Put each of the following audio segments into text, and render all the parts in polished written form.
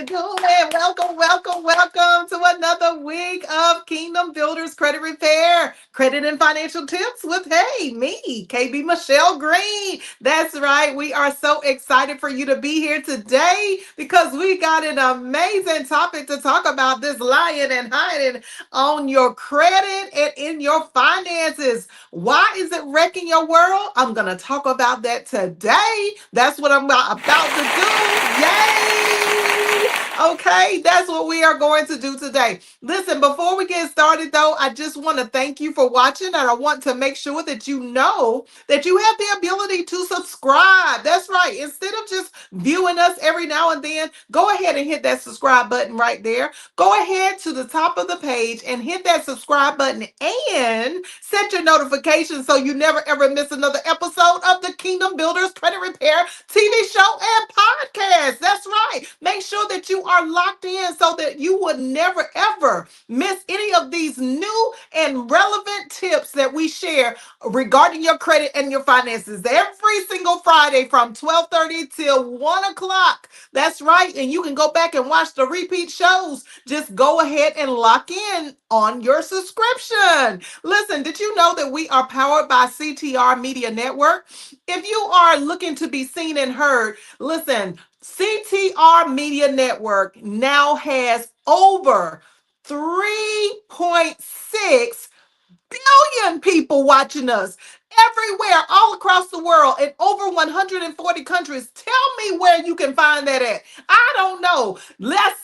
you doing? Welcome, welcome, welcome to another week of Kingdom Builders Credit Repair, Credit and Financial Tips with, hey, me, KB.Michelle Green. That's right. We are so excited for you to be here today because we got an amazing topic to talk about, this lying and hiding on your credit and in your finances. Why is it wrecking your world? I'm going to talk about that today. That's what I'm about to do. Yay! Okay, that's what we are going to do today. Listen, before we get started, though, I just want to thank you for watching, and I want to make sure that you know that you have the ability to subscribe. That's right. Instead of just viewing us every now and then, go ahead and hit that subscribe button right there. Go ahead to the top of the page and hit that subscribe button and set your notifications so you never ever miss another episode of the Kingdom Builders Credit Repair TV show and podcast. That's right. Make sure that you are locked in so that you would never ever miss any of these new and relevant tips that we share regarding your credit and your finances every single Friday from 12:30 till 1 o'clock. That's right. And you can go back and watch the repeat shows. Just go ahead and lock in on your subscription. Listen, did you know that we are powered by CTR Media Network? If you are looking to be seen and heard, listen, CTR Media Network now has over 3.6 billion people watching us everywhere, all across the world, in over 140 countries. Tell me where you can find that at. I don't know.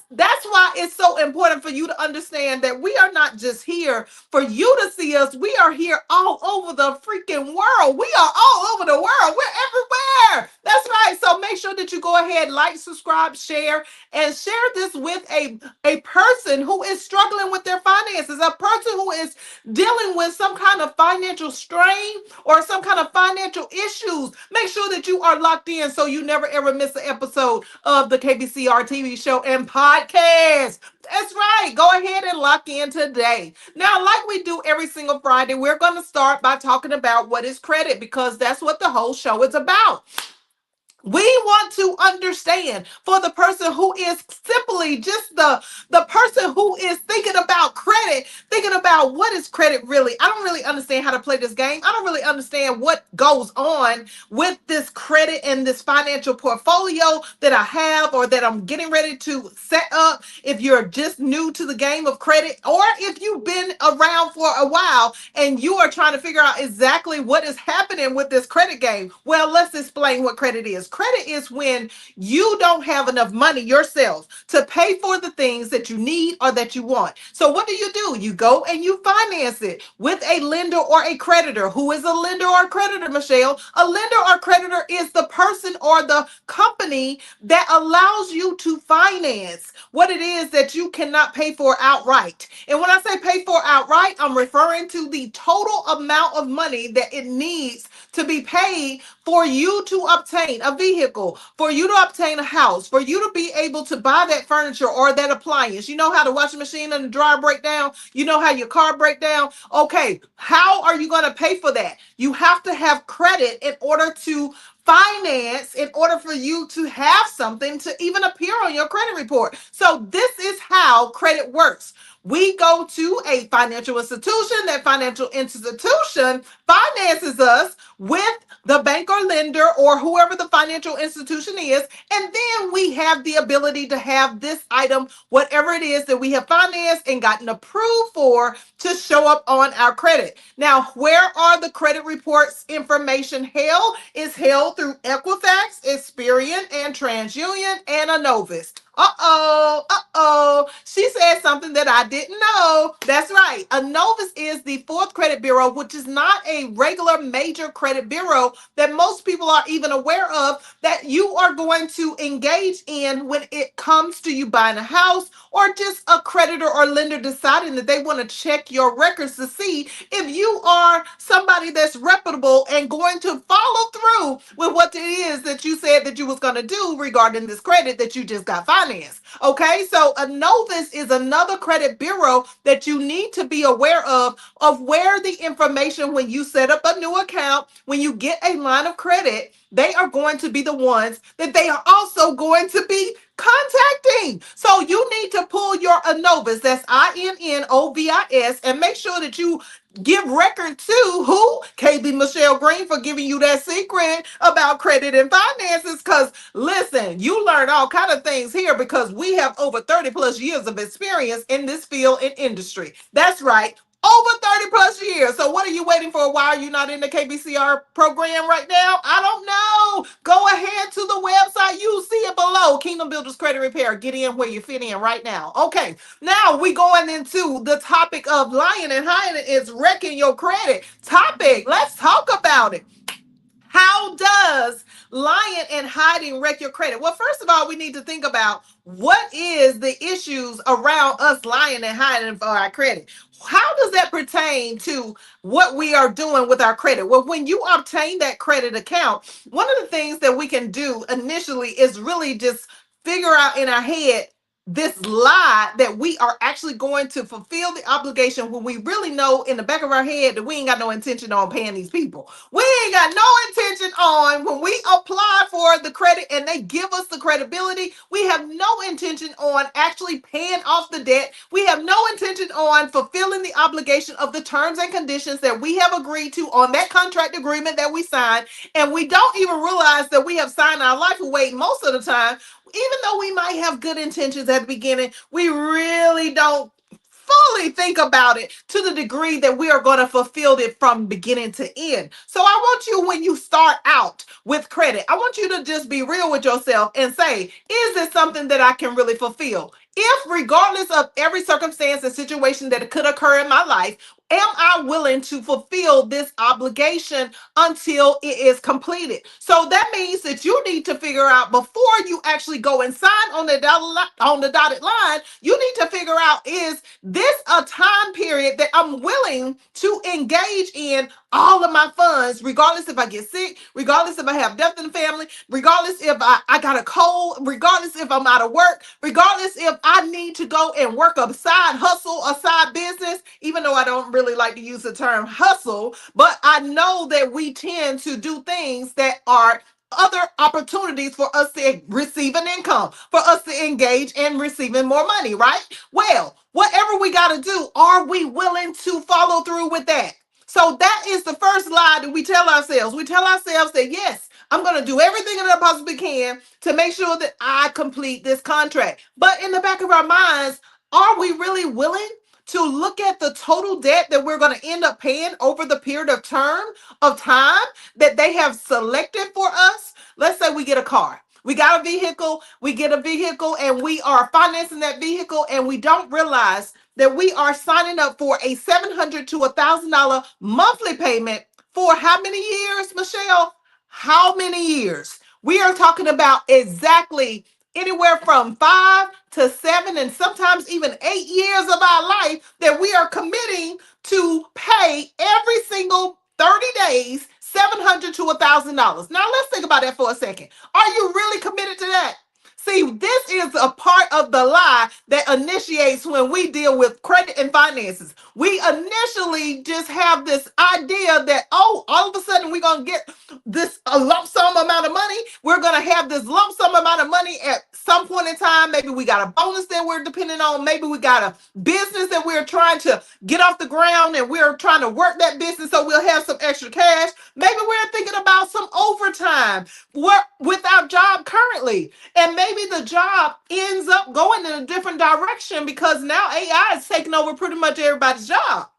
That's why it's so important for you to understand that we are not just here for you to see us. We are here all over the freaking world. We are all over the world. We're everywhere. That's right. So make sure that you go ahead, like, subscribe, share, and share this with a person who is struggling with their finances, a person who is dealing with some kind of financial strain or some kind of financial issues. Make sure that you are locked in so you never ever miss an episode of the KBCR TV show and podcast. That's right. Go ahead and lock in today. Now, like we do every single Friday, we're going to start by talking about what is credit because that's what the whole show is about. We want to understand for the person who is simply just the person who is thinking about credit, thinking about what is credit really. I don't really understand how to play this game. I don't really understand what goes on with this credit and this financial portfolio that I have or that I'm getting ready to set up. If you're just new to the game of credit, or if you've been around for a while and you are trying to figure out exactly what is happening with this credit game, well, let's explain what credit is. Credit is when you don't have enough money yourself to pay for the things that you need or that you want. So what do? You go and you finance it with a lender or a creditor. Who is a lender or creditor, Michelle? A lender or creditor is the person or the company that allows you to finance what it is that you cannot pay for outright. And when I say pay for outright, I'm referring to the total amount of money that it needs to be paid for you to obtain a vehicle, for you to obtain a house, for you to be able to buy that furniture or that appliance. You know how the washing machine and the dryer break down? You know how your car break down? Okay, how are you going to pay for that? You have to have credit in order to finance, in order for you to have something to even appear on your credit report. So this is how credit works. We go to a financial institution. That financial institution finances us with the bank or lender or whoever the financial institution is. And then we have the ability to have this item, whatever it is that we have financed and gotten approved for, to show up on our credit. Now, where are the credit reports information held? It's held through Equifax, Experian, and TransUnion, and Anovis. She said something that I didn't know. That's right. Anovis is the fourth credit bureau, which is not a regular major credit bureau that most people are even aware of, that you are going to engage in when it comes to you buying a house or just a creditor or lender deciding that they want to check your records to see if you are somebody that's reputable and going to follow through with what it is that you said that you was going to do regarding this credit that you just got financed. finance. Okay, so a novice is another credit bureau that you need to be aware of where the information when you set up a new account, when you get a line of credit, they are going to be the ones that they are also going to be contacting. So you need to pull your Innovis, that's INNOVIS, and make sure that you give record to who? KB.Michelle Green, for giving you that secret about credit and finances. Because listen, you learn all kind of things here because we have over 30 plus years of experience in this field and industry. That's right. Over 30 plus years. So what are you waiting for? Why are you not in the KBCR program right now? I don't know. Go ahead to the website. You see it below. Kingdom Builders Credit Repair. Get in where you fit in right now. Okay. Now we going into the topic of lying and hiding is wrecking your credit. Topic. Let's talk about it. How does lying and hiding wreck your credit? Well, first of all, we need to think about what is the issues around us lying and hiding for our credit. How does that pertain to what we are doing with our credit? Well, when you obtain that credit account, one of the things that we can do initially is really just figure out in our head this lie that we are actually going to fulfill the obligation when we really know in the back of our head that we ain't got no intention on paying these people. We ain't got no intention on when we apply for the credit and they give us the credibility. We have no intention on actually paying off the debt. We have no intention on fulfilling the obligation of the terms and conditions that we have agreed to on that contract agreement that we signed. And we don't even realize that we have signed our life away most of the time. Even though we might have good intentions at the beginning, we really don't fully think about it to the degree that we are going to fulfill it from beginning to end. So I want you, when you start out with credit, I want you to just be real with yourself and say, is this something that I can really fulfill? If, regardless of every circumstance and situation that could occur in my life, am I willing to fulfill this obligation until it is completed? So that means that you need to figure out before you actually go and sign on the dotted line, you need to figure out, is this a time period that I'm willing to engage in all of my funds, regardless if I get sick, regardless if I have death in the family, regardless if I got a cold, regardless if I'm out of work, regardless if I need to go and work a side hustle, a side business, even though I don't really like to use the term hustle, but I know that we tend to do things that are other opportunities for us to receive an income, for us to engage in receiving more money, right? Well, whatever we got to do, are we willing to follow through with that? So that is the first lie that we tell ourselves. We tell ourselves that, yes, I'm going to do everything that I possibly can to make sure that I complete this contract. But in the back of our minds, are we really willing to look at the total debt that we're going to end up paying over the period of term of time that they have selected for us? Let's say we get a car. We got a vehicle, we get a vehicle, and we are financing that vehicle, and we don't realize that we are signing up for a $700 to $1,000 monthly payment for how many years, Michelle? How many years? We are talking about exactly anywhere from 5 to 7 and sometimes even 8 years of our life that we are committing to pay every single 30 days, $700 to $1,000. Now let's think about that for a second. Are you really committed to that? See, this is a part of the lie that initiates when we deal with credit and finances. We initially just have this idea that, oh, all of a sudden we're going to get this a lump sum amount of money. We're going to have this lump sum amount of money at some point in time. Maybe we got a bonus that we're depending on. Maybe we got a business that we're trying to get off the ground and we're trying to work that business so we'll have some extra cash. Maybe we're thinking about some overtime with our job currently. And maybe the job ends up going in a different direction because now AI is taking over pretty much everybody's job.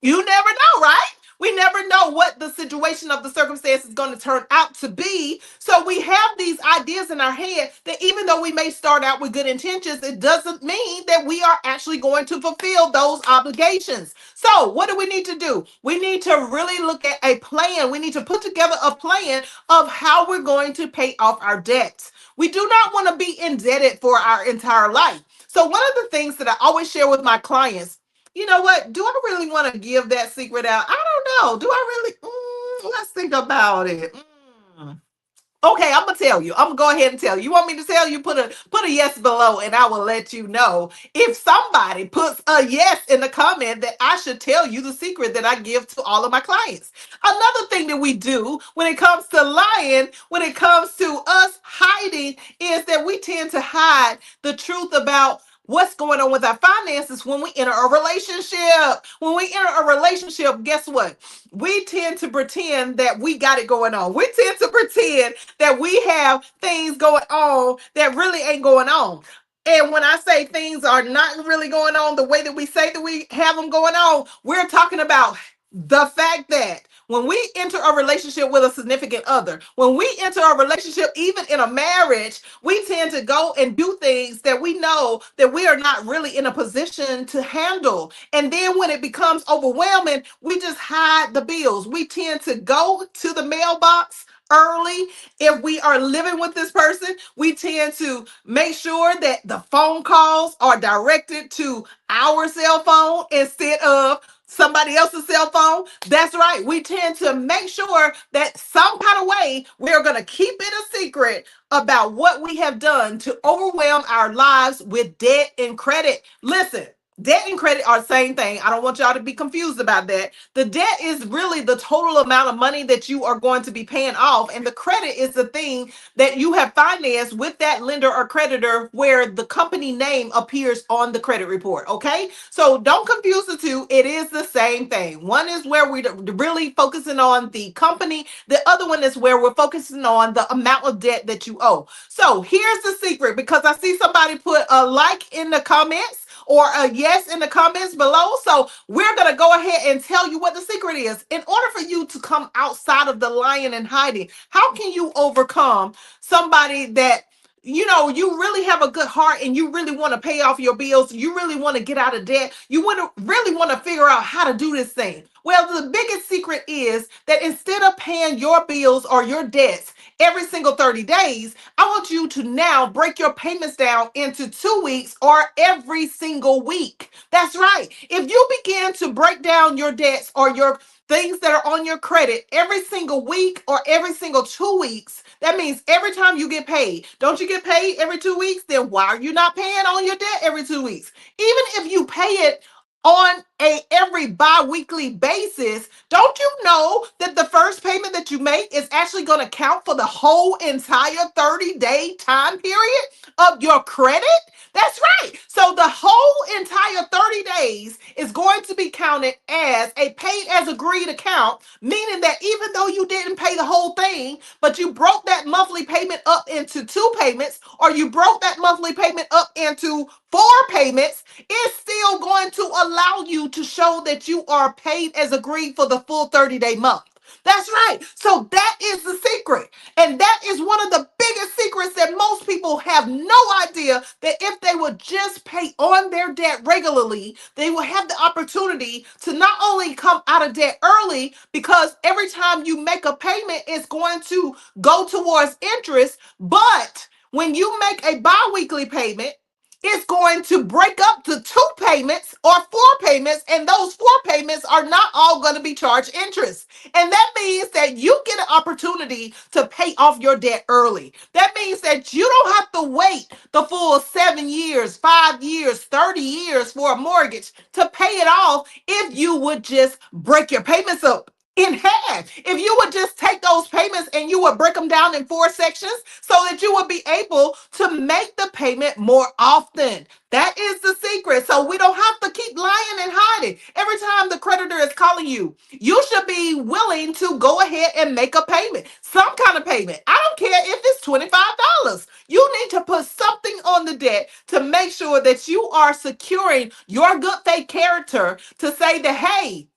You never know, right? We never know what the situation of the circumstance is going to turn out to be. So we have these ideas in our head that even though we may start out with good intentions, it doesn't mean that we are actually going to fulfill those obligations. So what do we need to do? We need to really look at a plan. We need to put together a plan of how we're going to pay off our debts. We do not want to be indebted for our entire life. So one of the things that I always share with my clients, you know what? Do I really want to give that secret out? I don't know. Do I really? Let's think about it. Okay, I'm gonna tell you. I'm gonna go ahead and tell you. You want me to tell you? Put a yes below, and I will let you know. If somebody puts a yes in the comment, that I should tell you the secret that I give to all of my clients. Another thing that we do when it comes to lying, when it comes to us hiding, is that we tend to hide the truth about what's going on with our finances when we enter a relationship. When we enter a relationship, guess what? We tend to pretend that we got it going on. We tend to pretend that we have things going on that really ain't going on. And when I say things are not really going on the way that we say that we have them going on, we're talking about the fact that when we enter a relationship with a significant other, when we enter a relationship, even in a marriage, we tend to go and do things that we know that we are not really in a position to handle. And then when it becomes overwhelming, we just hide the bills. We tend to go to the mailbox early. If we are living with this person, we tend to make sure that the phone calls are directed to our cell phone instead of somebody else's cell phone. That's right. We tend to make sure that some kind of way we're going to keep it a secret about what we have done to overwhelm our lives with debt and credit. Listen, debt and credit are the same thing. I don't want y'all to be confused about that. The debt is really the total amount of money that you are going to be paying off, and the credit is the thing that you have financed with that lender or creditor where the company name appears on the credit report. Okay, so don't confuse the two. It is the same thing. One is where we're really focusing on the company, the other one is where we're focusing on the amount of debt that you owe. So here's the secret, because I see somebody put a like in the comments or a yes in the comments below. So we're going to go ahead and tell you what the secret is. In order for you to come outside of the lying and hiding, how can you overcome somebody that you really have a good heart and you really want to pay off your bills, you really want to get out of debt, you want to really want to figure out how to do this thing? Well, the biggest secret is that instead of paying your bills or your debts every single 30 days, I want you to now break your payments down into 2 weeks or every single week. That's right. If you begin to break down your debts or your things that are on your credit every single week or every single 2 weeks, that means every time you get paid. Don't you get paid every 2 weeks? Then why are you not paying on your debt every 2 weeks? Even if you pay it on a every bi-weekly basis, don't you know that the first payment that you make is actually going to count for the whole entire 30-day time period of your credit? That's right. So the whole entire 30 days is going to be counted as a paid as agreed account, meaning that even though you didn't pay the whole thing, but you broke that monthly payment up into two payments, or you broke that monthly payment up into four payments, it's still going to allow you to show that you are paid as agreed for the full 30-day month. That's right. So that is the secret. And that is one of the biggest secrets that most people have no idea, that if they would just pay on their debt regularly, they will have the opportunity to not only come out of debt early, because every time you make a payment, it's going to go towards interest. But when you make a bi-weekly payment, it's going to break up to two payments or four payments, and those four payments are not all going to be charged interest. And that means that you get an opportunity to pay off your debt early. That means that you don't have to wait the full 7 years, 5 years, 30 years for a mortgage to pay it off if you would just break your payments up in half. If you would just take those payments and you would break them down in 4 sections so that you would be able to make the payment more often. That is the secret. So we don't have to keep lying and hiding. Every time the creditor is calling you, you should be willing to go ahead and make a payment, some kind of payment. I don't care if it's $25. You need to put something on the debt to make sure that you are securing your good faith character to say that, hey,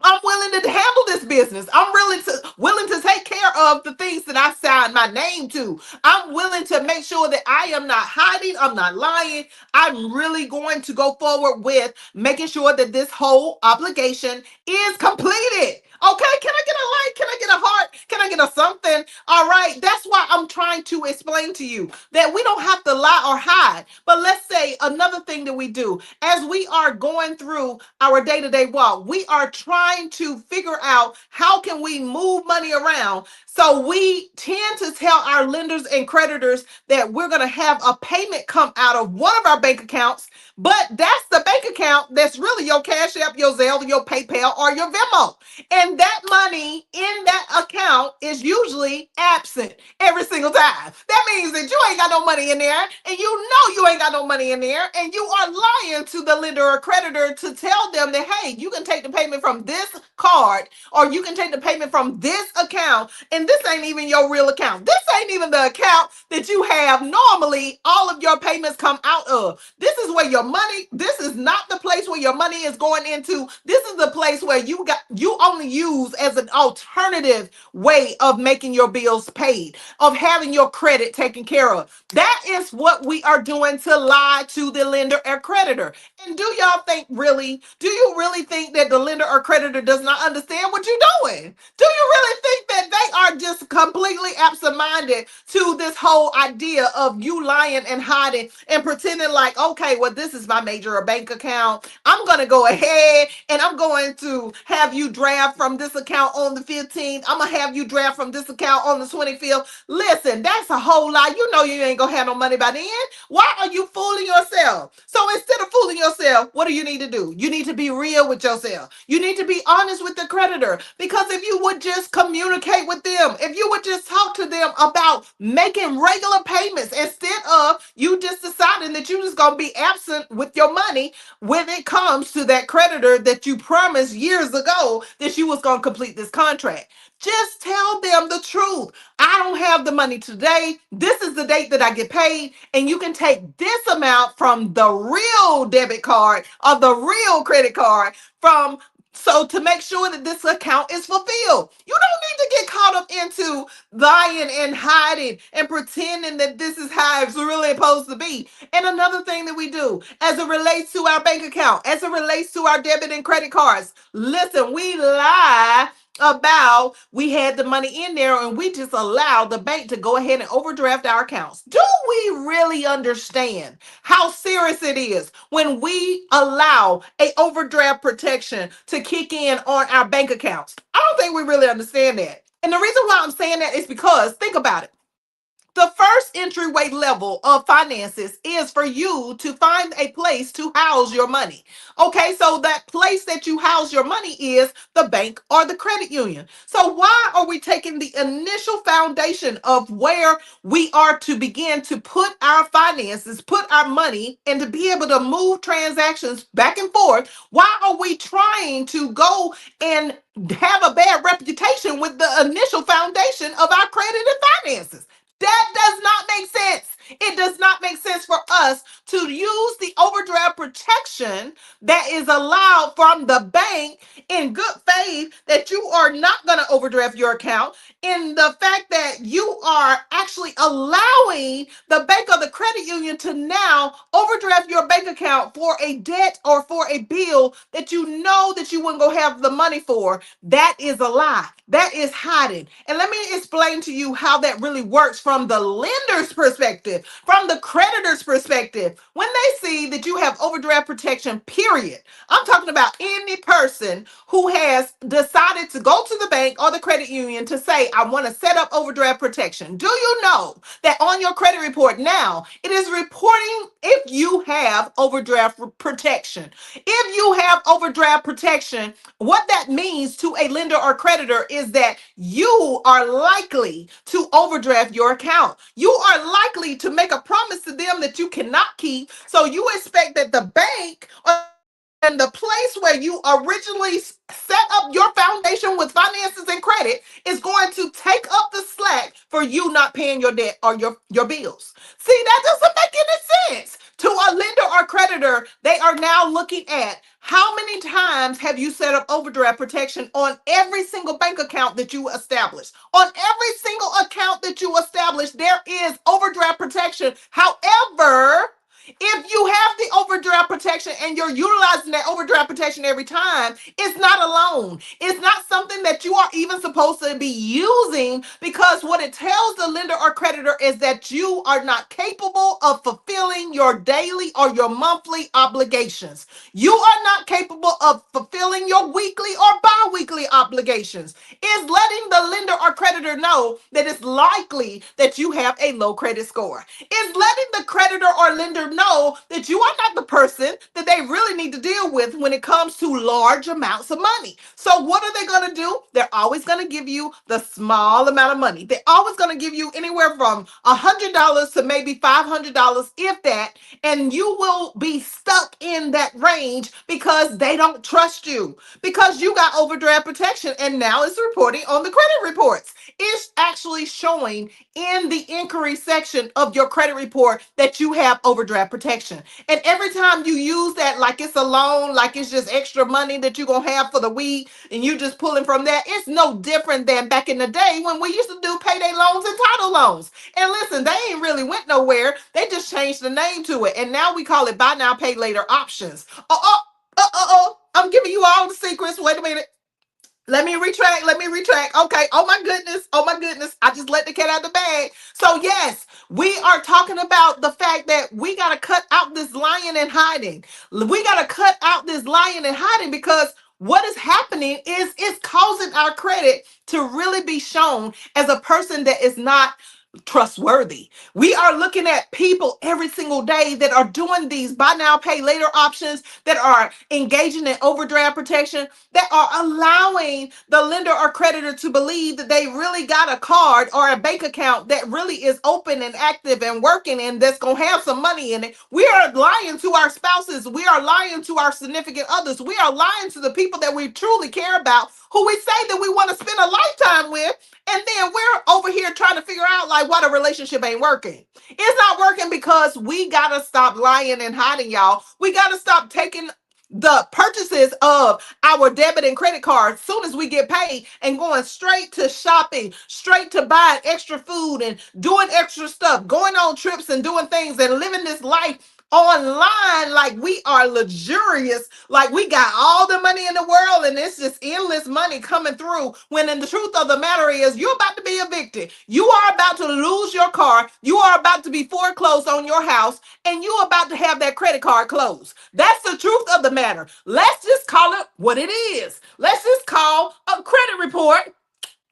I'm willing to handle this business. I'm really willing to take care of the things that I signed my name to. I'm willing to make sure that I am not hiding. I'm not lying. I'm really going to go forward with making sure that this whole obligation is completed. Okay, can I get a like? Can I get a heart? Can I get a something? All right, that's why I'm trying to explain to you that we don't have to lie or hide. But let's say another thing that we do as we are going through our day-to-day walk, we are trying to figure out how can we move money around. So we tend to tell our lenders and creditors that we're going to have a payment come out of one of our bank accounts, but that's the bank account that's really your Cash App, your Zelle, your PayPal, or your Venmo. And that money in that account is usually absent every single time. That means that you ain't got no money in there, and you know you ain't got no money in there, and you are lying to the lender or creditor to tell them that, hey, you can take the payment from this card, or you can take the payment from this account, and this ain't even your real account. This ain't even the account that you have normally all of your payments come out of. This is where your money, this is not the place where your money is going into. This is the place where you only use as an alternative way of making your bills paid, of having your credit taken care of. That is what we are doing to lie to the lender or creditor. And do you really think that the lender or creditor does not understand what you're doing? Do you really think that they are just completely absent-minded to this whole idea of you lying and hiding and pretending like, okay, well, this is my major bank account. I'm going to go ahead and I'm going to have you draft from this account on the 15th. I'm going to have you draft from this account on the 25th. Listen, that's a whole lie. You know you ain't going to have no money by then. Why are you fooling yourself? So instead of fooling yourself, what do you need to do? You need to be real with yourself. You need to be honest with the creditor, because if you would just communicate with them, if you would just talk to them about making regular payments instead of you just deciding that you're just going to be absent with your money when it comes to that creditor that you promised years ago that you was going to complete this contract. Just tell them the truth. I don't have the money today. This is the date that I get paid, and you can take this amount from the real debit card or the real credit card from, so to make sure that this account is fulfilled. You don't need to get caught up into lying and hiding and pretending that this is how it's really supposed to be. And another thing that we do as it relates to our bank account, as it relates to our debit and credit cards, listen, we lie about we had the money in there and we just allowed the bank to go ahead and overdraft our accounts. Do we really understand how serious it is when we allow a overdraft protection to kick in on our bank accounts? I don't think we really understand that. And the reason why I'm saying that is because, think about it. The first entryway level of finances is for you to find a place to house your money. Okay, so that place that you house your money is the bank or the credit union. So why are we taking the initial foundation of where we are to begin to put our finances, put our money, and to be able to move transactions back and forth? Why are we trying to go and have a bad reputation with the initial foundation of our credit and finances? That does not make sense. It does not make sense for us to use the overdraft protection that is allowed from the bank in good faith that you are not going to overdraft your account, in the fact that you are actually allowing the bank or the credit union to now overdraft your bank account for a debt or for a bill that you know that you wouldn't go have the money for. That is a lie. That is hiding. And let me explain to you how that really works from the lender's perspective, from the creditor's perspective. When they see that you have overdraft protection, period, I'm talking about any person who has decided to go to the bank or the credit union to say, I want to set up overdraft protection. Do you know that on your credit report now, it is reporting if you have overdraft protection? If you have overdraft protection, what that means to a lender or creditor is that you are likely to overdraft your account. You are likely to make a promise to them that you cannot keep. So you expect that the bank or and the place where you originally set up your foundation with finances and credit is going to take up the slack for you not paying your debt or your bills. See, that doesn't make any sense. To a lender or creditor, they are now looking at how many times have you set up overdraft protection on every single bank account that you establish. On every single account that you establish, there is overdraft protection. However, If you have the overdraft protection and you're utilizing that overdraft protection every time, it's not a loan. It's not something that you are even supposed to be using, because what it tells the lender or creditor is that you are not capable of fulfilling your daily or your monthly obligations. You are not capable of fulfilling your weekly or bi-weekly obligations. Is letting the lender or creditor know that it's likely that you have a low credit score. Is letting the creditor or lender know that you are not the person that they really need to deal with when it comes to large amounts of money. So what are they going to do? They're always going to give you the small amount of money. They're always going to give you anywhere from $100 to maybe $500, if that, and you will be stuck in that range because they don't trust you, because you got overdraft protection, and now it's reporting on the credit reports. It's actually showing in the inquiry section of your credit report that you have overdraft protection. And every time you use that like it's a loan, like it's just extra money that you're going to have for the week, and you just pulling from that, it's no different than back in the day when we used to do payday loans and title loans. And listen, they ain't really went nowhere. They just changed the name to it. And now we call it buy now, pay later options. I'm giving you all the secrets. Wait a minute. Let me retract. Let me retract. Okay. Oh my goodness. Oh my goodness. I just let the cat out of the bag. So yes, we are talking about the fact that we got to cut out this lying and hiding. We got to cut out this lying and hiding, because what is happening is it's causing our credit to really be shown as a person that is not trustworthy. We are looking at people every single day that are doing these buy now, pay later options, that are engaging in overdraft protection, that are allowing the lender or creditor to believe that they really got a card or a bank account that really is open and active and working, and that's going to have some money in it. We are lying to our spouses. We are lying to our significant others. We are lying to the people that we truly care about, who we say that we want to spend a lifetime with. And then we're over here trying to figure out like why the relationship ain't working. It's not working because we got to stop lying and hiding, y'all. We got to stop taking the purchases of our debit and credit cards soon as we get paid and going straight to shopping, straight to buying extra food and doing extra stuff, going on trips and doing things and living this life online like we are luxurious, like we got all the money in the world and it's just endless money coming through, when in the truth of the matter is you're about to be evicted. You are about to lose your car. You are about to be foreclosed on your house, and you're about to have that credit card closed. That's the truth of the matter. Let's just call it what it is. Let's just call a credit report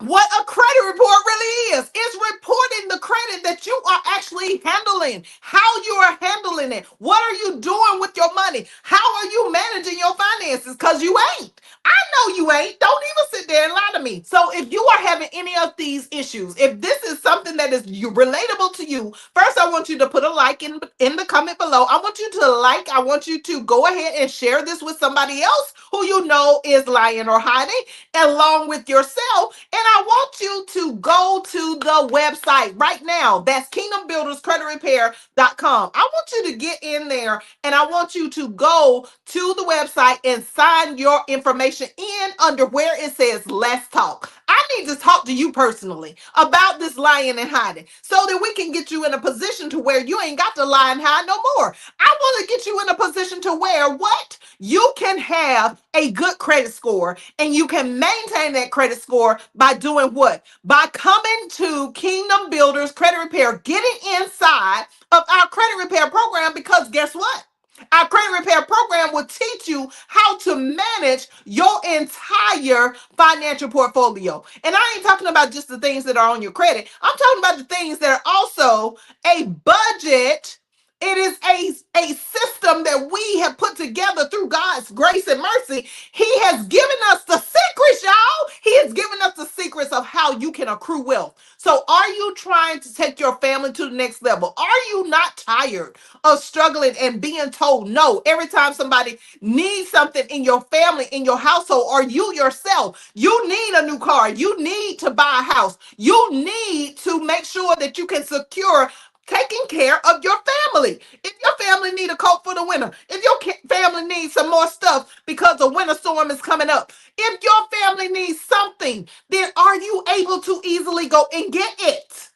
what a credit report really is. It's reporting the credit that you are actually handling, how you are handling it. What are you doing with your money? How are you managing your finances? Because you ain't. I know you ain't. Don't even sit there and lie to me. So if you are having any of these issues, if this is something that is relatable to you, first I want you to put a like in the comment below. I want you to like. I want you to go ahead and share this with somebody else who you know is lying or hiding, along with yourself. And I want you to go to the website right now. That's kingdombuilderscreditrepair.com. I want you to get in there, and I want you to go to the website and sign your information in under where it says let's talk. I need to talk to you personally about this lying and hiding so that we can get you in a position to where you ain't got to lie and hide no more. I want to get you in a position to where what? You can have a good credit score, and you can maintain that credit score by doing what? By coming to Kingdom Builders Credit Repair, getting inside of our credit repair program, because guess what? Our credit repair program will teach you how to manage your entire financial portfolio. And I ain't talking about just the things that are on your credit. I'm talking about the things that are also a budget. It is a system that we have put together through God's grace and mercy. He has given us the secrets, y'all. He has given us the secrets of how you can accrue wealth. So are you trying to take your family to the next level? Are you not tired of struggling and being told no every time somebody needs something in your family, in your household, or you yourself? You need a new car. You need to buy a house. You need to make sure that you can secure taking care of your family. If your family need a coat for the winter, if your family needs some more stuff because a winter storm is coming up, if your family needs something, then are you able to easily go and get it?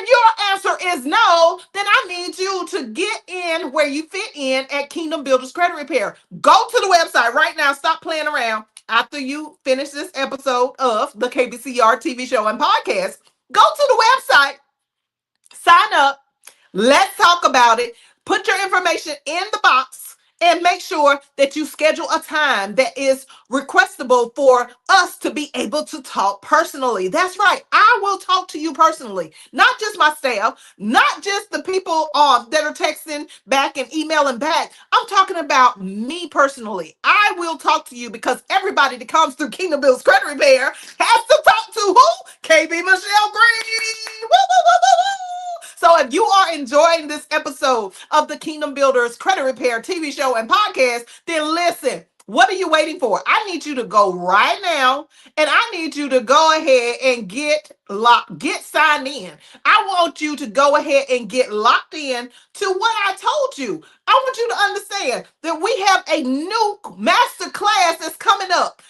If your answer is no, then I need you to get in where you fit in at Kingdom Builders Credit Repair. Go to the website right now. Stop playing around. After you finish this episode of the KBCR TV show and podcast, go to the website, sign up. Let's talk about it. Put your information in the box and make sure that you schedule a time that is requestable for us to be able to talk personally. That's right. I will talk to you personally, not just my staff, not just the people that are texting back and emailing back. I'm talking about me personally. I will talk to you because everybody that comes through Kingdom Bills Credit Repair has to talk to who? KB.Michelle Green. Woo, woo, woo, woo, woo. So if you are enjoying this episode of the Kingdom Builders Credit Repair TV show and podcast, then listen. What are you waiting for? I need you to go right now and I need you to go ahead and get signed in. I want you to go ahead and get locked in to what I told you. I want you to understand that we have a new master class that's coming up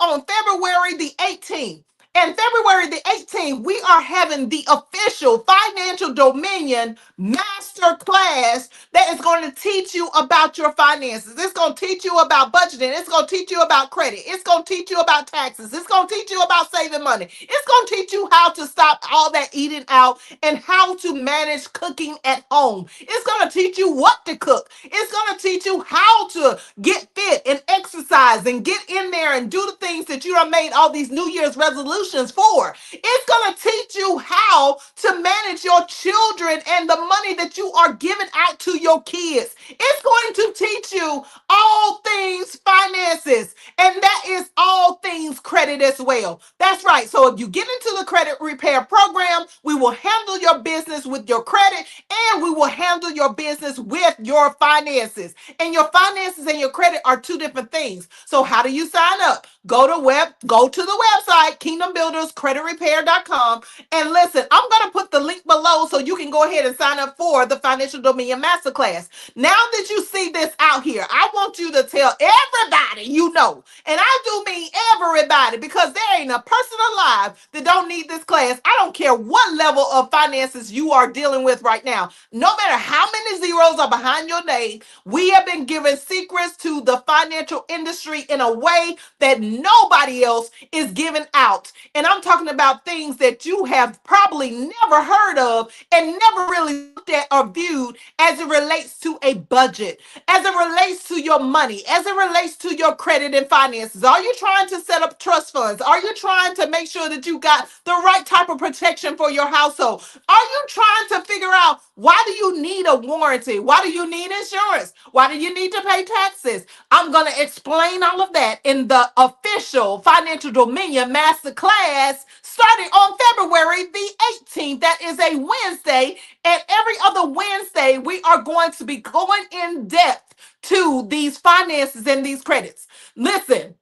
on February the 18th. And February the 18th, we are having the official Financial Dominion Master Class that is going to teach you about your finances. It's going to teach you about budgeting. It's going to teach you about credit. It's going to teach you about taxes. It's going to teach you about saving money. It's going to teach you how to stop all that eating out and how to manage cooking at home. It's going to teach you what to cook. It's going to teach you how to get fit and exercise and get in there and do the things that you have made all these New Year's resolutions for. It's going to teach you how to manage your children and the money that you are giving out to your kids. It's going to teach you all things finances, and that is all things credit as well. That's right. So if you get into the credit repair program, we will handle your business with your credit and we will handle your business with your finances. And your finances and your credit are two different things. So how do you sign up? Go to the website, kingdombuilderscreditrepair.com. And listen, I'm going to put the link below so you can go ahead and sign up for the Financial Dominion Masterclass. Now that you see this out here, I want you to tell everybody you know, and I do mean everybody, because there ain't a person alive that don't need this class. I don't care what level of finances you are dealing with right now. No matter how many zeros are behind your name, we have been given secrets to the financial industry in a way that nobody else is giving out. And I'm talking about things that you have probably never heard of and never really looked at or viewed as it relates to a budget, as it relates to your money, as it relates to your credit and finances. Are you trying to set up trust funds? Are you trying to make sure that you got the right type of protection for your household? Are you trying to figure out, why do you need a warranty? Why do you need insurance? Why do you need to pay taxes? I'm going to explain all of that in the official Financial Dominion Master Class starting on February the 18th. That is a Wednesday. And every other Wednesday, we are going to be going in depth to these finances and these credits. Listen,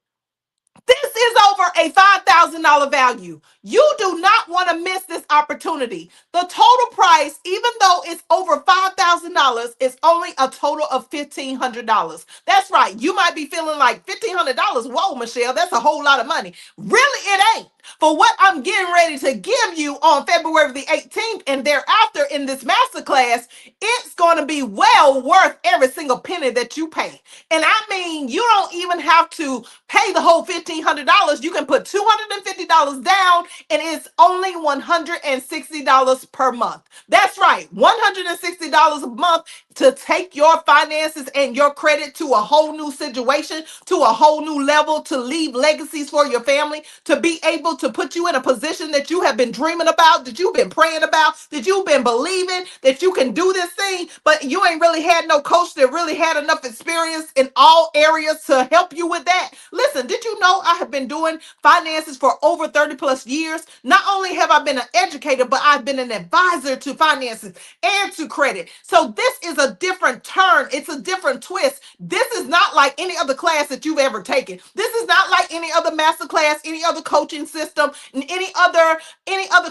this is over a $5,000 value. You do not want to miss this opportunity. The total price, even though it's over $5,000, is only a total of $1,500. That's right. You might be feeling like $1,500. Whoa, Michelle, that's a whole lot of money. Really, it ain't. For what I'm getting ready to give you on February the 18th and thereafter in this masterclass, it's going to be well worth every single penny that you pay. And I mean, you don't even have to pay the whole $1,500. You can put $250 down and it's only $160 per month. That's right, $160 a month to take your finances and your credit to a whole new situation, to a whole new level, to leave legacies for your family, to be able to put you in a position that you have been dreaming about, that you've been praying about, that you've been believing that you can do this thing, but you ain't really had no coach that really had enough experience in all areas to help you with that. Listen, did you know I have been doing finances for over 30 plus years? Not only have I been an educator, but I've been an advisor to finances and to credit. So this is a different turn. It's a different twist. This is not like any other class that you've ever taken. This is not like any other master class, any other coaching system, and any other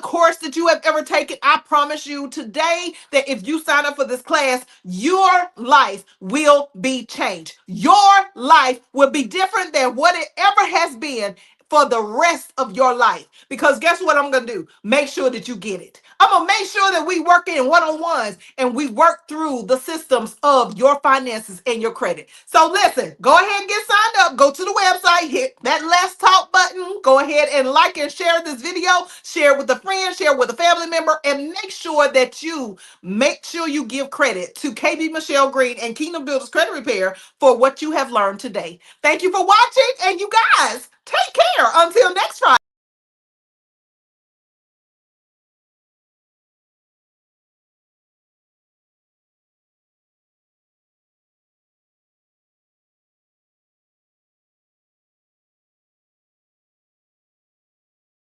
course that you have ever taken. I promise you today that if you sign up for this class, your life will be changed. Your life will be different than what it ever has been for the rest of your life. Because guess what I'm going to do? Make sure that you get it. I'm going to make sure that we work in one-on-ones and we work through the systems of your finances and your credit. So listen, go ahead and get signed up. Go to the website, hit that Let's Talk button. Go ahead and like and share this video. Share it with a friend, share it with a family member, and make sure you give credit to KB.Michelle Green and Kingdom Builders Credit Repair for what you have learned today. Thank you for watching, and you guys take care until next Friday.